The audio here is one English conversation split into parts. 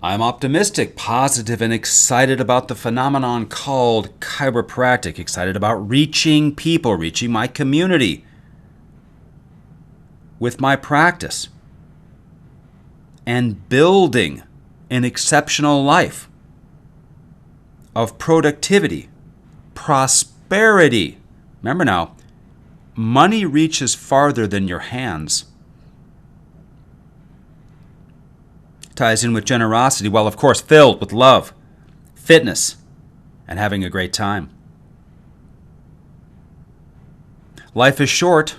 I'm optimistic, positive, and excited about the phenomenon called chiropractic. Excited about reaching people, reaching my community with my practice and building an exceptional life of productivity, prosperity. Remember now, money reaches farther than your hands. Ties in with generosity, well, of course, filled with love, fitness, and having a great time. Life is short.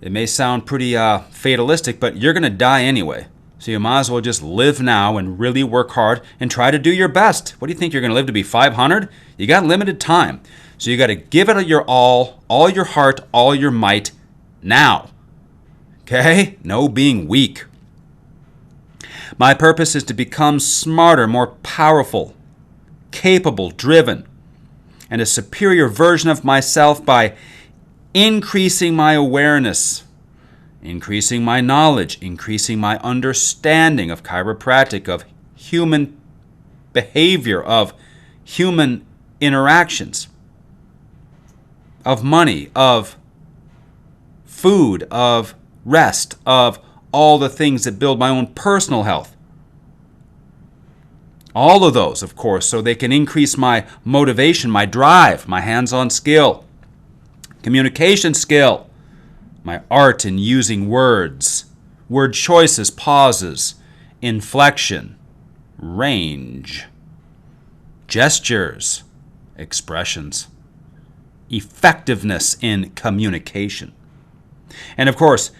It may sound pretty fatalistic, but you're going to die anyway. So you might as well just live now and really work hard and try to do your best. What do you think, you're going to live to be 500? You got limited time. So you got to give it your all your heart, all your might now. Okay? No being weak. My purpose is to become smarter, more powerful, capable, driven, and a superior version of myself by increasing my awareness, increasing my knowledge, increasing my understanding of chiropractic, of human behavior, of human interactions, of money, of food, of rest, of all the things that build my own personal health. All of those, of course, so they can increase my motivation, my drive, my hands-on skill, communication skill, my art in using words, word choices, pauses, inflection, range, gestures, expressions, effectiveness in communication. And of course,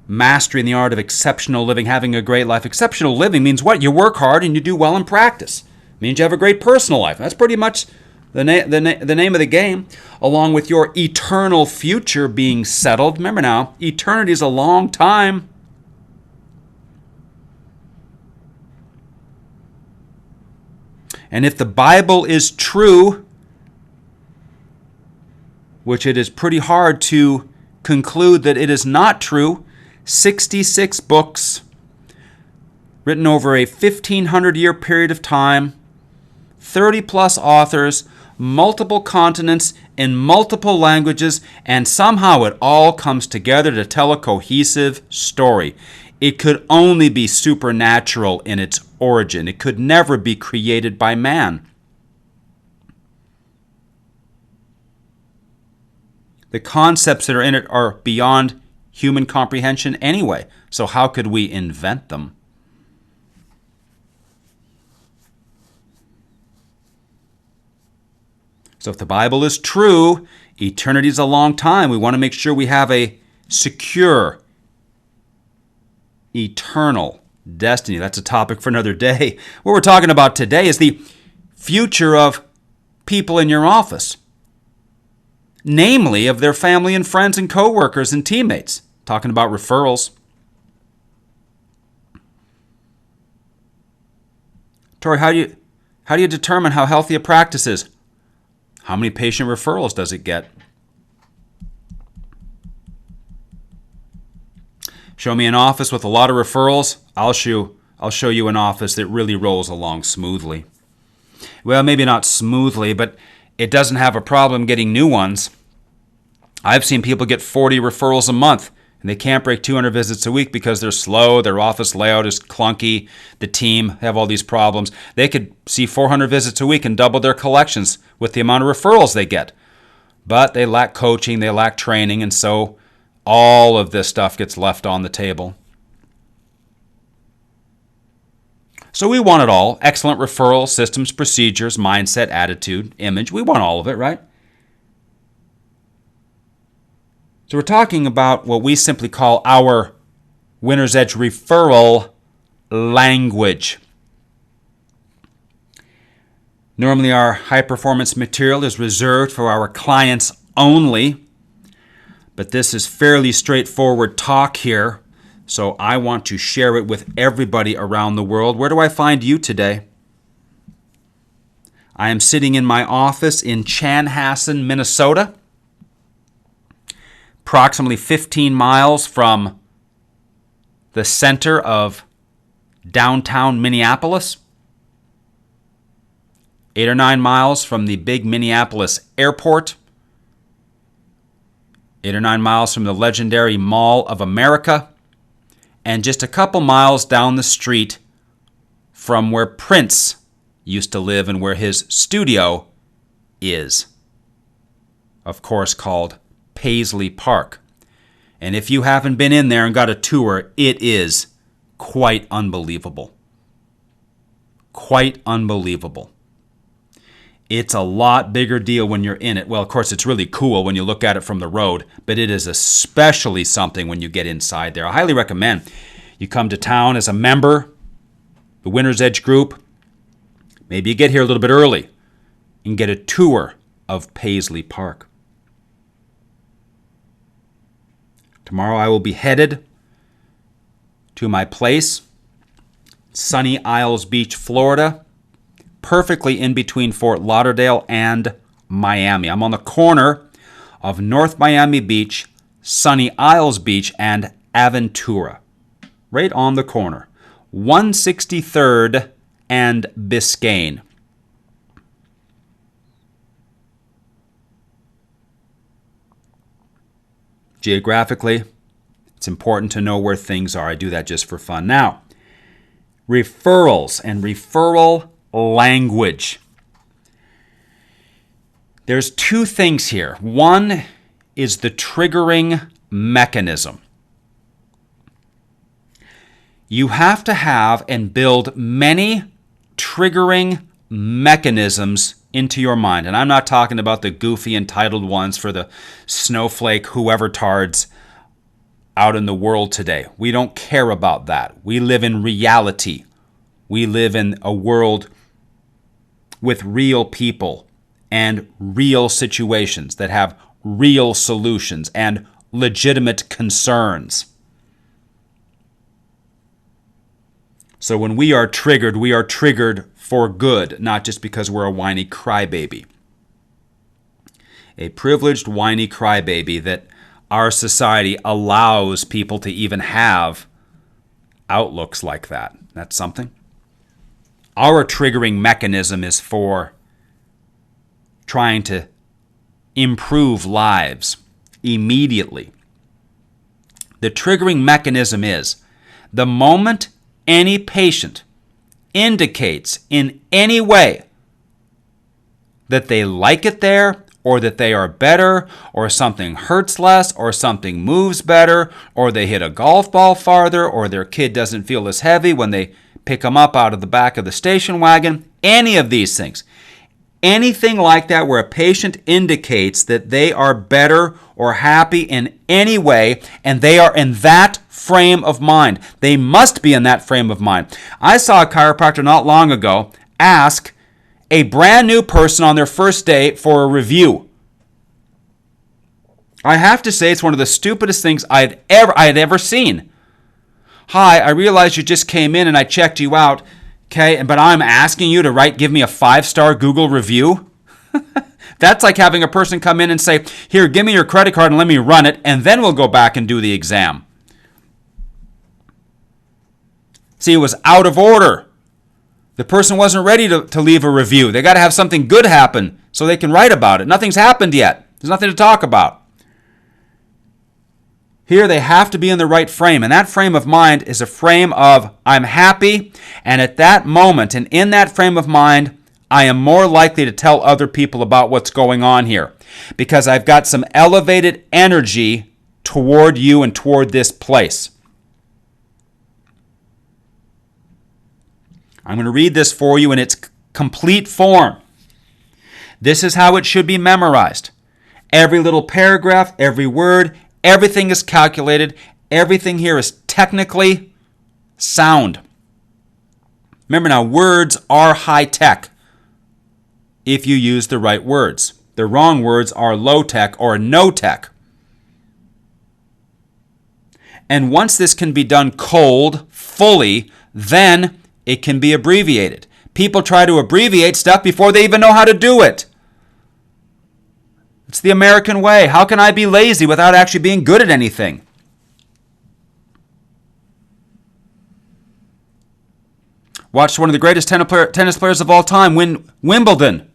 mastering the art of exceptional living, having a great life. Exceptional living means what? You work hard and you do well in practice. It means you have a great personal life. That's pretty much the name of the game, along with your eternal future being settled. Remember now, eternity is a long time. And if the Bible is true, which it is pretty hard to conclude that it is not true, 66 books written over a 1,500-year period of time, 30-plus authors, multiple continents, in multiple languages, and somehow it all comes together to tell a cohesive story. It could only be supernatural in its origin. It could never be created by man. The concepts that are in it are beyond human comprehension anyway, so how could we invent them? So if the Bible is true, eternity is a long time. We want to make sure we have a secure, eternal destiny. That's a topic for another day. What we're talking about today is the future of people in your office, namely of their family and friends and coworkers and teammates. Talking about referrals. Tory, how do you determine how healthy a practice is? How many patient referrals does it get? Show me an office with a lot of referrals. I'll show you an office that really rolls along smoothly. Well, maybe not smoothly, but it doesn't have a problem getting new ones. I've seen people get 40 referrals a month, and they can't break 200 visits a week because they're slow, their office layout is clunky, the team have all these problems. They could see 400 visits a week and double their collections with the amount of referrals they get. But they lack coaching, they lack training, and so all of this stuff gets left on the table. So we want it all. Excellent referrals, systems, procedures, mindset, attitude, image. We want all of it, right? So we're talking about what we simply call our Winner's Edge referral language. Normally our high-performance material is reserved for our clients only, but this is fairly straightforward talk here, so I want to share it with everybody around the world. Where do I find you today? I am sitting in my office in Chanhassen, Minnesota, approximately 15 miles from the center of downtown Minneapolis, 8 or 9 miles from the big Minneapolis airport, 8 or 9 miles from the legendary Mall of America, and just a couple miles down the street from where Prince used to live and where his studio is. Of course, called Paisley Park. And if you haven't been in there and got a tour, it is quite unbelievable. Quite unbelievable. It's a lot bigger deal when you're in it. Well, of course, it's really cool when you look at it from the road, but it is especially something when you get inside there. I highly recommend you come to town as a member, the Winner's Edge group. Maybe you get here a little bit early and get a tour of Paisley Park. Tomorrow I will be headed to my place, sunny Isles Beach, Florida, perfectly in between Fort Lauderdale and Miami. I'm on the corner of North Miami Beach, sunny Isles Beach, and Aventura. Right on the corner. 163rd and Biscayne. Geographically, it's important to know where things are. I do that just for fun. Now, referrals and referral language. There's two things here. One is the triggering mechanism. You have to have and build many triggering mechanisms into your mind. And I'm not talking about the goofy entitled ones for the snowflake whoever tards out in the world today. We don't care about that. We live in reality. We live in a world with real people and real situations that have real solutions and legitimate concerns. So when we are triggered for good, not just because we're a whiny crybaby. A privileged whiny crybaby that our society allows people to even have outlooks like that. That's something. Our triggering mechanism is for trying to improve lives immediately. The triggering mechanism is the moment any patient indicates in any way that they like it there, or that they are better, or something hurts less, or something moves better, or they hit a golf ball farther, or their kid doesn't feel as heavy when they pick them up out of the back of the station wagon, any of these things. Anything like that where a patient indicates that they are better or happy in any way, and they are in that frame of mind. They must be in that frame of mind. I saw a chiropractor not long ago ask a brand new person on their first day for a review. I have to say it's one of the stupidest things I had ever seen. Hi, I realize you just came in and I checked you out. Okay, but I'm asking you to give me a 5-star Google review? That's like having a person come in and say, here, give me your credit card and let me run it, and then we'll go back and do the exam. See, it was out of order. The person wasn't ready to leave a review. They got to have something good happen so they can write about it. Nothing's happened yet. There's nothing to talk about. Here they have to be in the right frame, and that frame of mind is a frame of I'm happy, and at that moment and in that frame of mind, I am more likely to tell other people about what's going on here because I've got some elevated energy toward you and toward this place. I'm going to read this for you in its complete form. This is how it should be memorized. Every little paragraph, every word, everything is calculated. Everything here is technically sound. Remember now, words are high tech if you use the right words. The wrong words are low tech or no tech. And once this can be done cold, fully, then it can be abbreviated. People try to abbreviate stuff before they even know how to do it. It's the American way. How can I be lazy without actually being good at anything? Watched one of the greatest tennis players of all time win Wimbledon.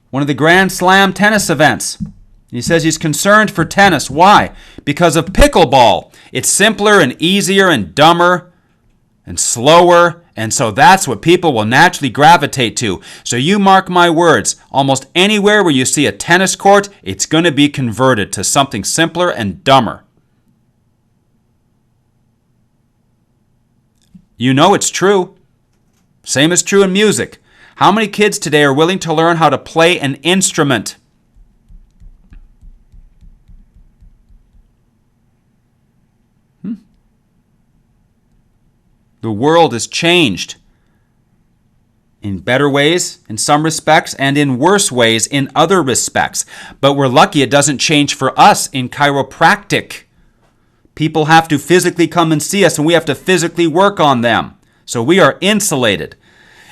One of the Grand Slam tennis events. He says he's concerned for tennis. Why? Because of pickleball. It's simpler and easier and dumber and slower, and so that's what people will naturally gravitate to. So you mark my words, almost anywhere where you see a tennis court, it's going to be converted to something simpler and dumber. You know it's true. Same is true in music. How many kids today are willing to learn how to play an instrument? The world has changed in better ways in some respects and in worse ways in other respects. But we're lucky it doesn't change for us in chiropractic. People have to physically come and see us, and we have to physically work on them. So we are insulated.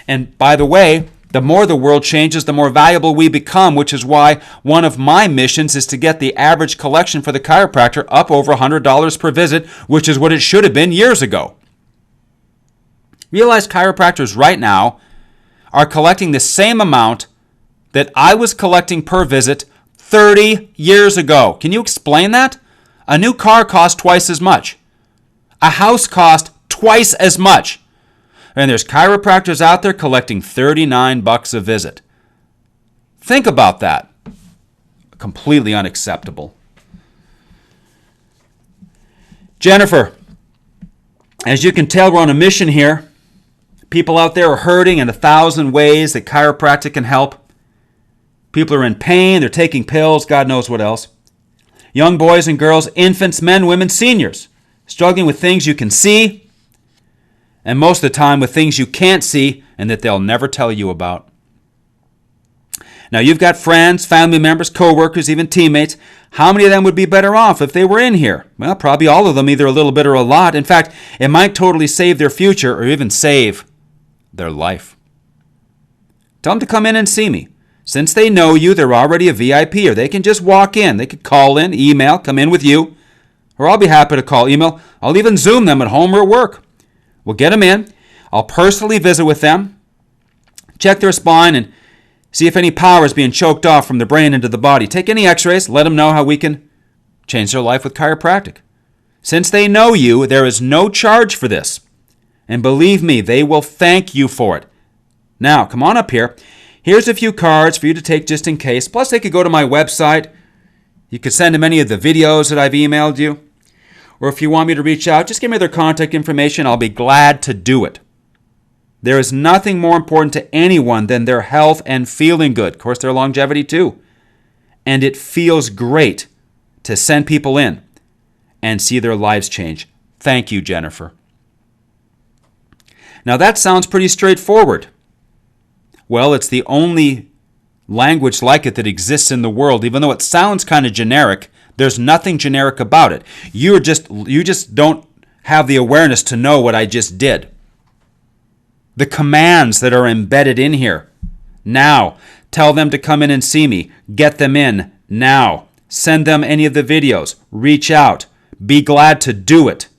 And by the way, the more the world changes, the more valuable we become, which is why one of my missions is to get the average collection for the chiropractor up over $100 per visit, which is what it should have been years ago. Realize chiropractors right now are collecting the same amount that I was collecting per visit 30 years ago. Can you explain that? A new car costs twice as much. A house costs twice as much. And there's chiropractors out there collecting $39 a visit. Think about that. Completely unacceptable. Jennifer, as you can tell, we're on a mission here. People out there are hurting in 1,000 ways that chiropractic can help. People are in pain, they're taking pills, God knows what else. Young boys and girls, infants, men, women, seniors, struggling with things you can see, and most of the time with things you can't see and that they'll never tell you about. Now, you've got friends, family members, co-workers, even teammates. How many of them would be better off if they were in here? Well, probably all of them, either a little bit or a lot. In fact, it might totally save their future or even save their life. Tell them to come in and see me. Since they know you, they're already a VIP, or they can just walk in. They could call in, email, come in with you, or I'll be happy to call, email. I'll even Zoom them at home or at work. We'll get them in. I'll personally visit with them, check their spine, and see if any power is being choked off from the brain into the body. Take any x-rays, let them know how we can change their life with chiropractic. Since they know you, there is no charge for this. And believe me, they will thank you for it. Now, come on up here. Here's a few cards for you to take just in case. Plus, they could go to my website. You could send them any of the videos that I've emailed you. Or if you want me to reach out, just give me their contact information. I'll be glad to do it. There is nothing more important to anyone than their health and feeling good. Of course, their longevity too. And it feels great to send people in and see their lives change. Thank you, Jennifer. Now that sounds pretty straightforward. Well, it's the only language like it that exists in the world. Even though it sounds kind of generic, there's nothing generic about it. You just don't have the awareness to know what I just did. The commands that are embedded in here. Now, tell them to come in and see me. Get them in now. Send them any of the videos. Reach out. Be glad to do it.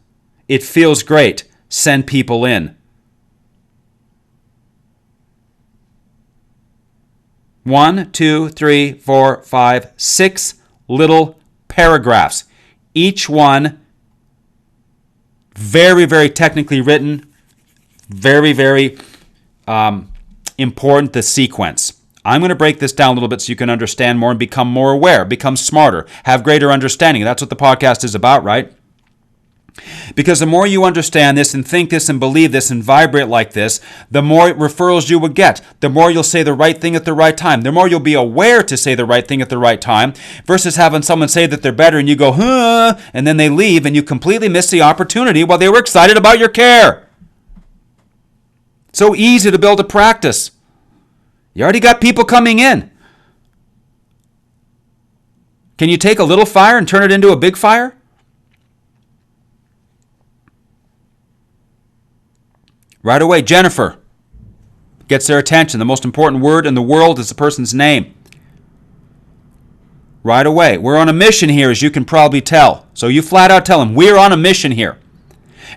It feels great. Send people in. 1, 2, 3, 4, 5, 6 little paragraphs. Each one very, very technically written. Very, very important, the sequence. I'm going to break this down a little bit so you can understand more and become more aware, become smarter, have greater understanding. That's what the podcast is about, right? Because the more you understand this and think this and believe this and vibrate like this, the more referrals you will get, the more you'll say the right thing at the right time, the more you'll be aware to say the right thing at the right time, versus having someone say that they're better and you go, huh, and then they leave and you completely miss the opportunity while they were excited about your care. So easy to build a practice. You already got people coming in. Can you take a little fire and turn it into a big fire? Right away, Jennifer gets their attention. The most important word in the world is the person's name. Right away. We're on a mission here, as you can probably tell. So you flat out tell them, we're on a mission here.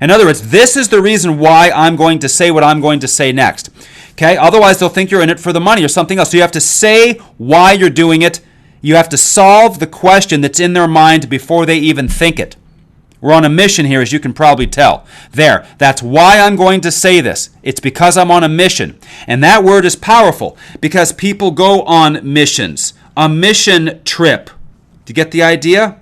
In other words, this is the reason why I'm going to say what I'm going to say next. Okay? Otherwise, they'll think you're in it for the money or something else. So you have to say why you're doing it. You have to solve the question that's in their mind before they even think it. We're on a mission here, as you can probably tell. There. That's why I'm going to say this. It's because I'm on a mission. And that word is powerful because people go on missions. A mission trip. Do you get the idea?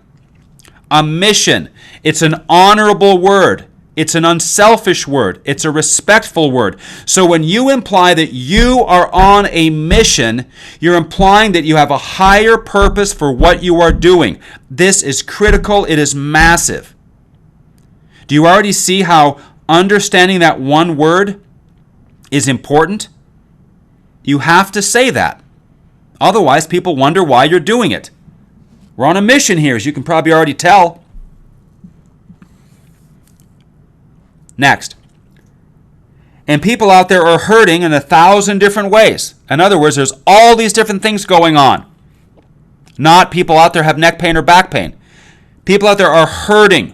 A mission. It's an honorable word. It's an unselfish word. It's a respectful word. So when you imply that you are on a mission, you're implying that you have a higher purpose for what you are doing. This is critical. It is massive. Do you already see how understanding that one word is important? You have to say that. Otherwise, people wonder why you're doing it. We're on a mission here, as you can probably already tell. Next. And people out there are hurting in 1,000 different ways. In other words, there's all these different things going on. Not people out there have neck pain or back pain. People out there are hurting.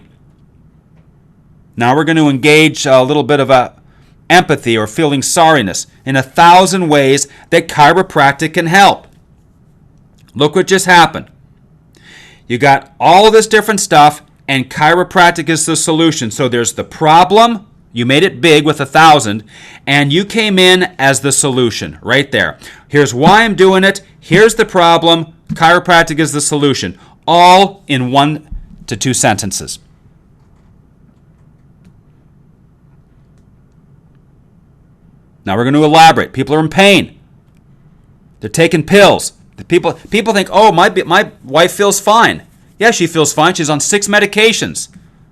Now we're going to engage a little bit of empathy or feeling sorriness in 1,000 ways that chiropractic can help. Look what just happened. You got all of this different stuff, and chiropractic is the solution. So there's the problem. You made it big with 1,000, and you came in as the solution right there. Here's why I'm doing it. Here's the problem. Chiropractic is the solution. All in 1 to 2 sentences. Now we're going to elaborate. People are in pain. They're taking pills. People think, oh, my wife feels fine. Yeah, she feels fine. She's on 6 medications.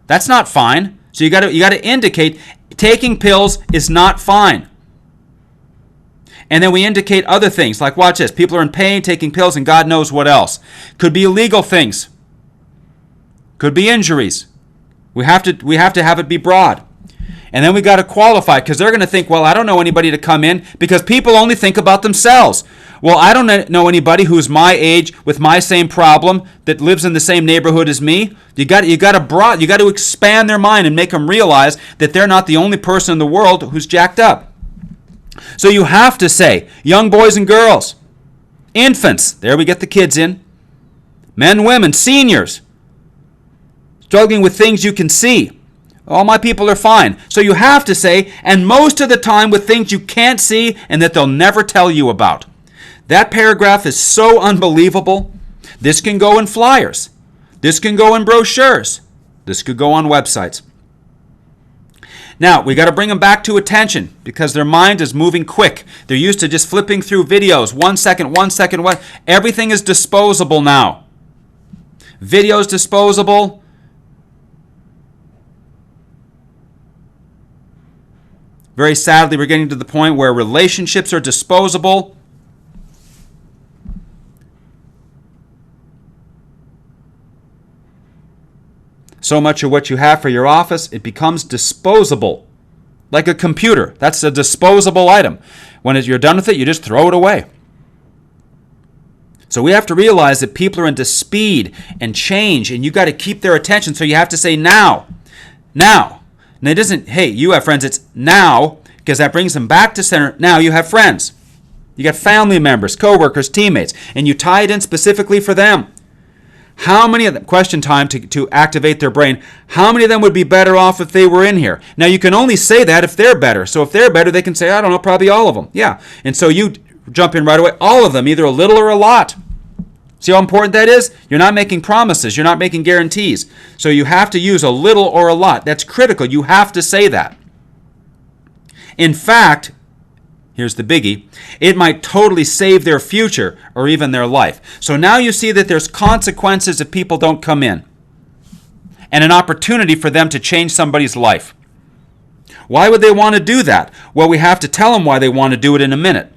That's not fine. So you got to indicate taking pills is not fine. And then we indicate other things, like watch this. People are in pain, taking pills, and God knows what else. Could be illegal things. Could be injuries. We have to have it be broad. And then we got to qualify, because they're going to think, well, I don't know anybody to come in, because people only think about themselves. Well, I don't know anybody who's my age with my same problem that lives in the same neighborhood as me. You got to expand their mind and make them realize that they're not the only person in the world who's jacked up. So you have to say, young boys and girls, infants, there we get the kids in, men, women, seniors, struggling with things you can see. All my people are fine. So you have to say, and most of the time with things you can't see and that they'll never tell you about. That paragraph is so unbelievable. This can go in flyers. This can go in brochures. This could go on websites. Now, we got to bring them back to attention because their mind is moving quick. They're used to just flipping through videos. 1 second. Everything is disposable now. Video's disposable. Very sadly, we're getting to the point where relationships are disposable. So much of what you have for your office, it becomes disposable. Like a computer. That's a disposable item. When you're done with it, you just throw it away. So we have to realize that people are into speed and change, and you got to keep their attention. So you have to say now. Now. And it isn't, hey, you have friends. It's now, because that brings them back to center. Now you have friends. You got family members, coworkers, teammates, and you tie it in specifically for them. How many of them, question time to activate their brain, how many of them would be better off if they were in here? Now you can only say that if they're better. So if they're better, they can say, I don't know, probably all of them. Yeah. And so you jump in right away, all of them, either a little or a lot. See how important that is? You're not making promises. You're not making guarantees. So you have to use a little or a lot. That's critical. You have to say that. In fact, here's the biggie, it might totally save their future or even their life. So now you see that there's consequences if people don't come in and an opportunity for them to change somebody's life. Why would they want to do that? Well, we have to tell them why they want to do it in a minute.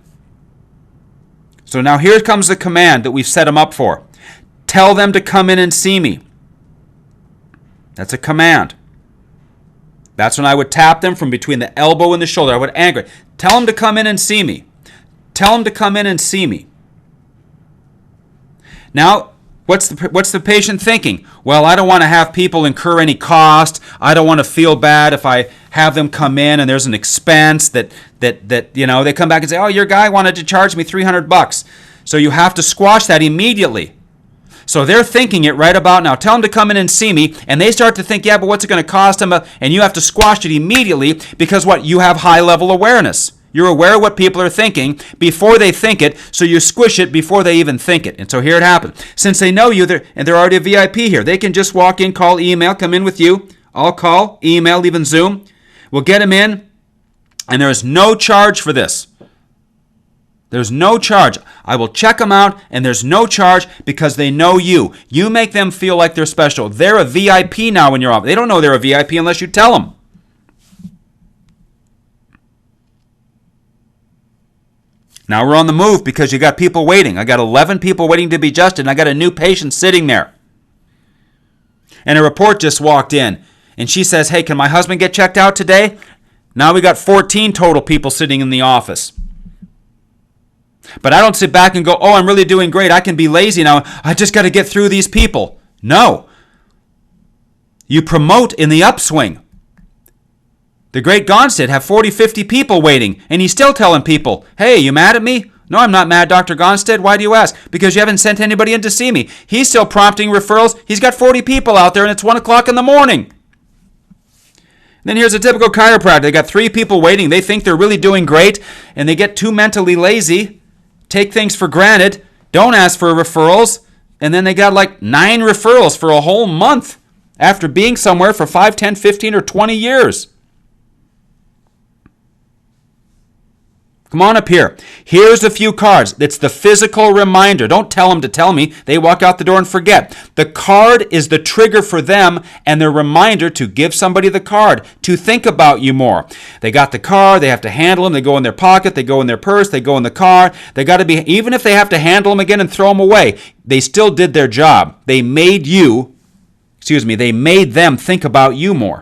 So now here comes the command that we've set them up for. Tell them to come in and see me. That's a command. That's when I would tap them from between the elbow and the shoulder. I would anchor it. Tell them to come in and see me. Tell them to come in and see me. Now, What's the patient thinking? Well, I don't want to have people incur any cost. I don't want to feel bad if I have them come in and there's an expense that they come back and say, oh, your guy wanted to charge me $300. So you have to squash that immediately. So they're thinking it right about now. Tell them to come in and see me, and they start to think, yeah, but what's it going to cost them? And you have to squash it immediately because what? You have high-level awareness. You're aware of what people are thinking before they think it, so you squish it before they even think it. And so here it happens. Since they know you, they're already a VIP here. They can just walk in, call, email, come in with you. I'll call, email, even Zoom. We'll get them in, and there is no charge for this. There's no charge. I will check them out, and there's no charge because they know you. You make them feel like they're special. They're a VIP now in your office. They don't know they're a VIP unless you tell them. Now we're on the move because you got people waiting. I got 11 people waiting to be adjusted, and I got a new patient sitting there. And a report just walked in, and she says, hey, can my husband get checked out today? Now we got 14 total people sitting in the office. But I don't sit back and go, oh, I'm really doing great. I can be lazy now. I just got to get through these people. No. You promote in the upswing. The great Gonstead have 40, 50 people waiting, and he's still telling people, hey, you mad at me? No, I'm not mad, Dr. Gonstead. Why do you ask? Because you haven't sent anybody in to see me. He's still prompting referrals. He's got 40 people out there, and it's 1 o'clock in the morning. Then here's a typical chiropractor. They got 3 people waiting. They think they're really doing great, and they get too mentally lazy, take things for granted, don't ask for referrals, and then they got like 9 referrals for a whole month after being somewhere for 5, 10, 15, or 20 years. Come on up here. Here's a few cards. It's the physical reminder. Don't tell them to tell me. They walk out the door and forget. The card is the trigger for them and their reminder to give somebody the card, to think about you more. They got the card. They have to handle them. They go in their pocket. They go in their purse. They go in the car. They got to be, even if they have to handle them again and throw them away, they still did their job. They made they made them think about you more.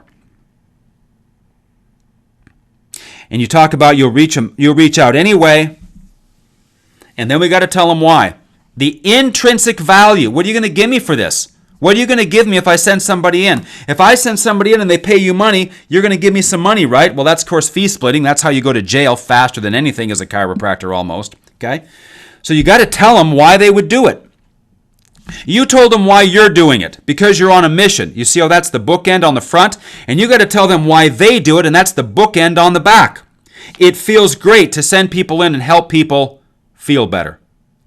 And you talk about you'll reach out anyway, and then we got to tell them why. The intrinsic value. What are you going to give me for this? What are you going to give me if I send somebody in? If I send somebody in and they pay you money, you're going to give me some money, right? Well, that's, of course, fee splitting. That's how you go to jail faster than anything as a chiropractor almost, okay? So you got to tell them why they would do it. You told them why you're doing it, because you're on a mission. You see how that's the bookend on the front? And you got to tell them why they do it, and that's the bookend on the back. It feels great to send people in and help people feel better.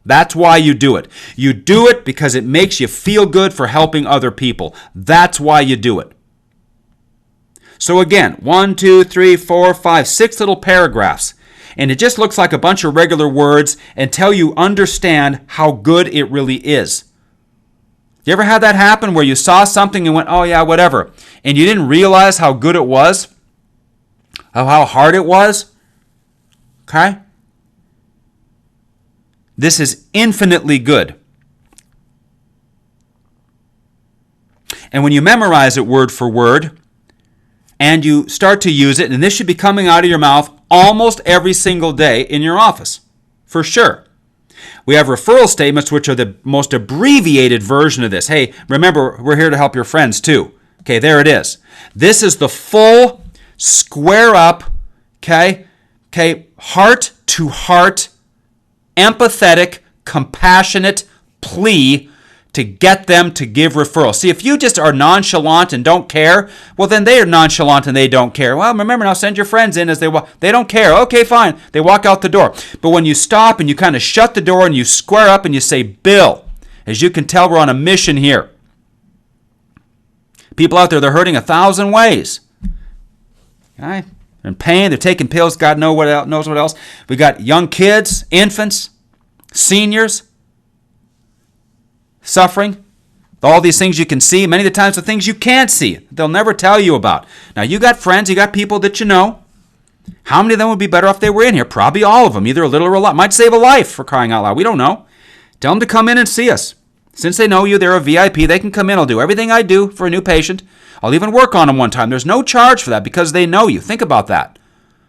That's why you do it. You do it because it makes you feel good for helping other people. That's why you do it. So again, 1, 2, 3, 4, 5, 6 little paragraphs. And it just looks like a bunch of regular words until you understand how good it really is. You ever had that happen where you saw something and went, oh yeah, whatever, and you didn't realize how good it was? How hard it was? Okay? This is infinitely good. And when you memorize it word for word, and you start to use it, and this should be coming out of your mouth almost every single day in your office, for sure. We have referral statements, which are the most abbreviated version of this. Hey, remember, we're here to help your friends too. Okay, there it is. This is the full, square up, okay, heart to heart, empathetic, compassionate plea to get them to give referrals. See, if you just are nonchalant and don't care, well, then they are nonchalant and they don't care. Well, remember now, send your friends in as they walk. They don't care. Okay, fine. They walk out the door. But when you stop and you kind of shut the door and you square up and you say, Bill, as you can tell, we're on a mission here. People out there, they're hurting 1,000 ways. Okay? They're in pain. They're taking pills. God knows what else. We got young kids, infants, seniors, suffering, all these things you can see, many of the times the things you can't see, they'll never tell you about. Now, you got friends, you got people that you know. How many of them would be better if they were in here? Probably all of them, either a little or a lot. Might save a life, for crying out loud. We don't know. Tell them to come in and see us. Since they know you, they're a VIP, they can come in. I'll do everything I do for a new patient. I'll even work on them one time. There's no charge for that because they know you. Think about that.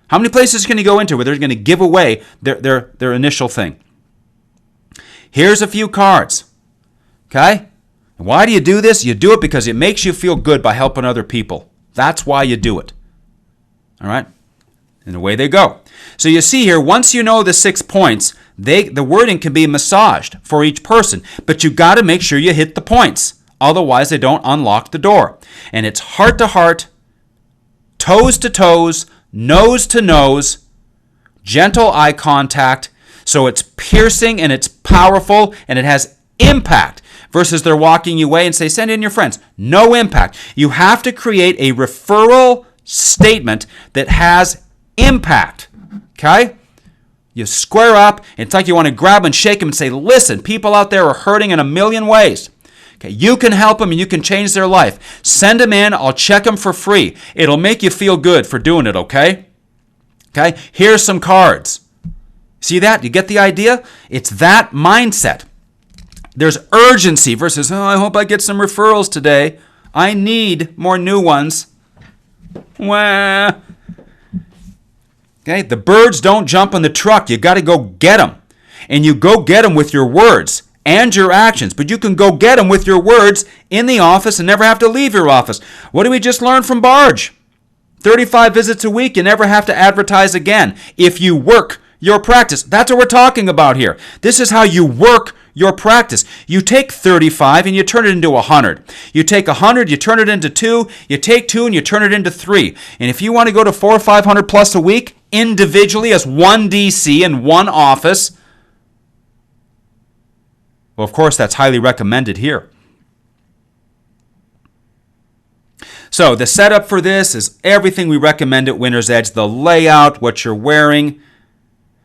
How many places can you go into where they're going to give away their initial thing? Here's a few cards. Okay? And why do you do this? You do it because it makes you feel good by helping other people. That's why you do it. All right? And away they go. So you see here, once you know the 6 points, the wording can be massaged for each person. But you got to make sure you hit the points. Otherwise, they don't unlock the door. And it's heart to heart, toes to toes, nose to nose, gentle eye contact. So it's piercing and it's powerful and it has impact. Versus they're walking you away and say, send in your friends. No impact. You have to create a referral statement that has impact. Okay? You square up. It's like you want to grab and shake them and say, listen, people out there are hurting in a million ways. Okay, you can help them and you can change their life. Send them in. I'll check them for free. It'll make you feel good for doing it, okay? Okay? Here's some cards. See that? You get the idea? It's that mindset. There's urgency versus, oh, I hope I get some referrals today. I need more new ones. Wah. Okay, the birds don't jump on the truck. You got to go get them. And you go get them with your words and your actions. But you can go get them with your words in the office and never have to leave your office. What did we just learn from Barge? 35 visits a week, you never have to advertise again. If you work your practice. That's what we're talking about here. This is how you work your practice. You take 35 and you turn it into 100. You take 100, you turn it into 2. You take 2 and you turn it into 3. And if you want to go to 400 or 500 plus a week, individually as one DC in one office, well, of course, that's highly recommended here. So the setup for this is everything we recommend at Winner's Edge. The layout, what you're wearing,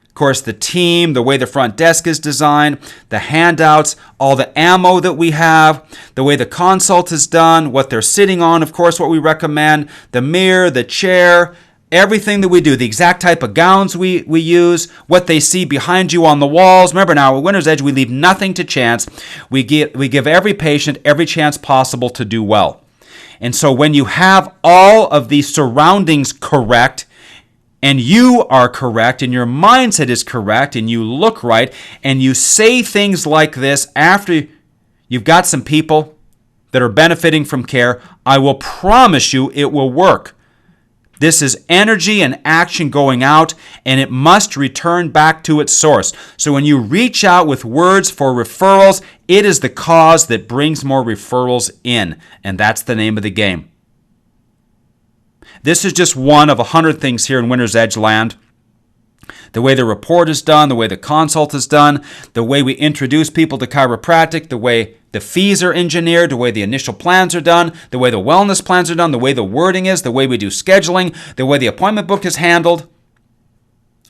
of course, the team, the way the front desk is designed, the handouts, all the ammo that we have, the way the consult is done, what they're sitting on, of course, what we recommend, the mirror, the chair, everything that we do, the exact type of gowns we use, what they see behind you on the walls. Remember now, at Winner's Edge, we leave nothing to chance. We give every patient every chance possible to do well. And so when you have all of the surroundings correct, and you are correct, and your mindset is correct, and you look right, and you say things like this after you've got some people that are benefiting from care, I will promise you it will work. This is energy and action going out, and it must return back to its source. So when you reach out with words for referrals, it is the cause that brings more referrals in, and that's the name of the game. This is just one of 100 things here in Winner's Edge land. The way the report is done, the way the consult is done, the way we introduce people to chiropractic, the way the fees are engineered, the way the initial plans are done, the way the wellness plans are done, the way the wording is, the way we do scheduling, the way the appointment book is handled.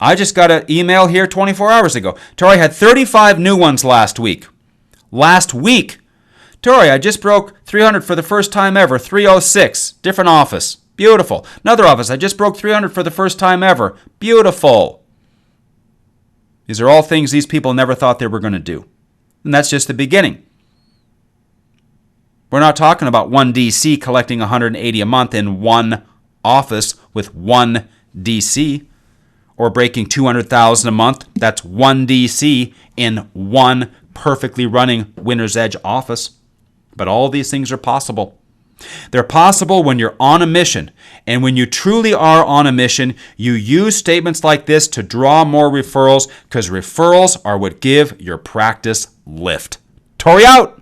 I just got an email here 24 hours ago. Tory had 35 new ones last week. Last week. Tory, I just broke 300 for the first time ever. 306. Different office. Beautiful. Another office. I just broke 300 for the first time ever. Beautiful. These are all things these people never thought they were going to do. And that's just the beginning. We're not talking about one DC collecting 180 a month in one office with one DC, or breaking 200,000 a month. That's one DC in one perfectly running Winner's Edge office. But all these things are possible. They're possible when you're on a mission. And when you truly are on a mission, you use statements like this to draw more referrals, because referrals are what give your practice lift. Tory out!